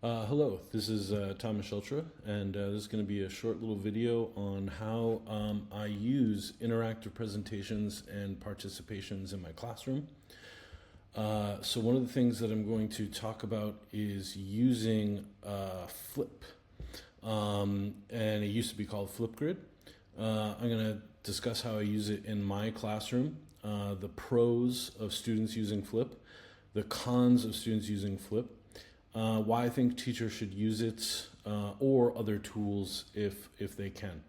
Hello, this is Thomas Schultra, and this is going to be a short little video on how I use interactive presentations and participations in my classroom. So one of the things that I'm going to talk about is using Flip, and it used to be called Flipgrid. I'm going to discuss how I use it in my classroom, the pros of students using Flip, the cons of students using Flip, why I think teachers should use it, or other tools if they can.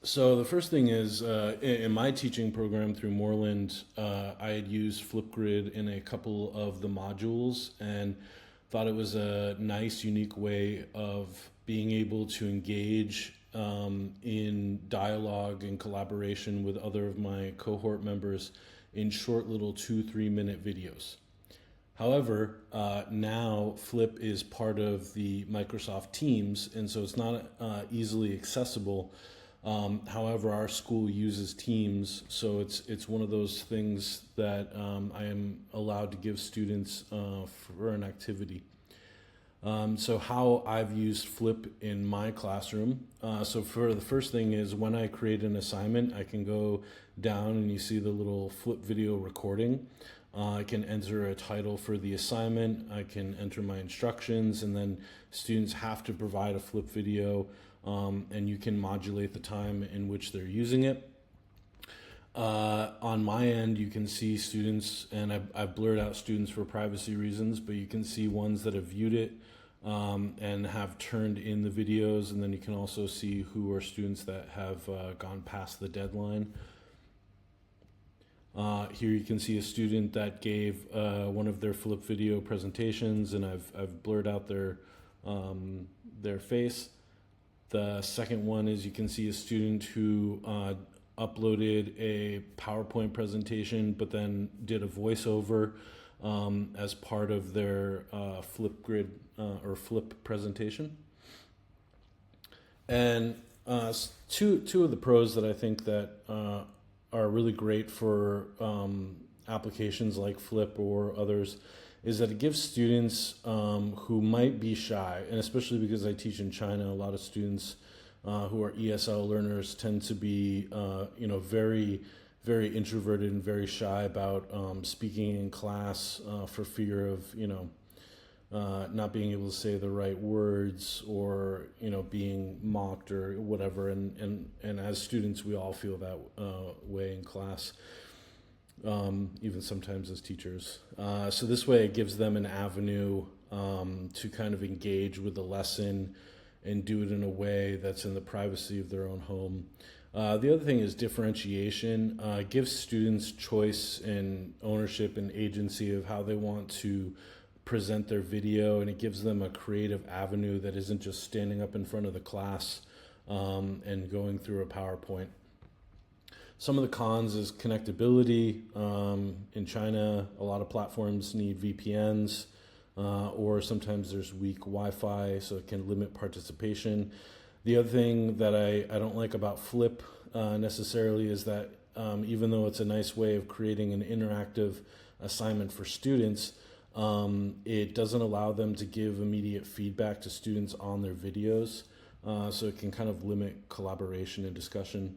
So the first thing is, in my teaching program through Moreland, I had used Flipgrid in a couple of the modules and thought it was a nice, unique way of being able to engage in dialogue and collaboration with other of my cohort members in short little 2-3 minute videos. However, now Flip is part of the Microsoft Teams, and so it's not easily accessible. However, our school uses Teams, so it's one of those things that I am allowed to give students for an activity. So how I've used Flip in my classroom. So for the first thing is when I create an assignment, I can go down and you see the little Flip video recording. I can enter a title for the assignment, I can enter my instructions, and then students have to provide a Flip video, and you can modulate the time in which they're using it. On my end, you can see students, and I've blurred out students for privacy reasons, but you can see ones that have viewed it and have turned in the videos, and then you can also see who are students that have gone past the deadline. Here you can see a student that gave one of their Flip video presentations, and I've blurred out their face. The second one is you can see a student who uploaded a PowerPoint presentation, but then did a voiceover as part of their Flipgrid or Flip presentation. And two of the pros that I think that are really great for applications like Flip or others is that it gives students who might be shy, and especially because I teach in China, a lot of students who are ESL learners tend to be very, very introverted and very shy about speaking in class for fear of not being able to say the right words, or being mocked or whatever, and as students we all feel that way in class, even sometimes as teachers. So this way it gives them an avenue to kind of engage with the lesson and do it in a way that's in the privacy of their own home. The other thing is differentiation. Gives students choice and ownership and agency of how they want to present their video, and it gives them a creative avenue that isn't just standing up in front of the class and going through a PowerPoint. Some of the cons is connectability. In China, a lot of platforms need VPNs, or sometimes there's weak Wi-Fi, so it can limit participation. The other thing that I don't like about Flip necessarily is that even though it's a nice way of creating an interactive assignment for students, it doesn't allow them to give immediate feedback to students on their videos, so it can kind of limit collaboration and discussion.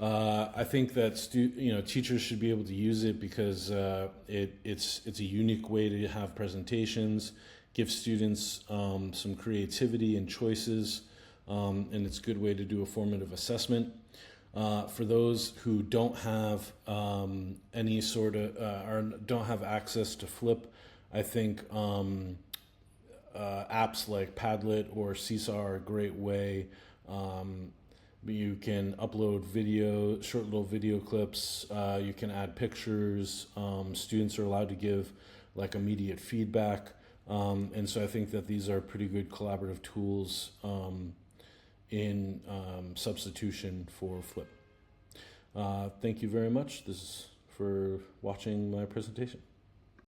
I think that teachers should be able to use it because it's a unique way to have presentations, give students some creativity and choices, and it's a good way to do a formative assessment. For those who don't have any sort of or don't have access to Flip, I think apps like Padlet or Seesaw are a great way. You can upload short little video clips. You can add pictures. Students are allowed to give like immediate feedback, and so I think that these are pretty good collaborative tools in substitution for Flip. Thank you very much. This is for watching my presentation.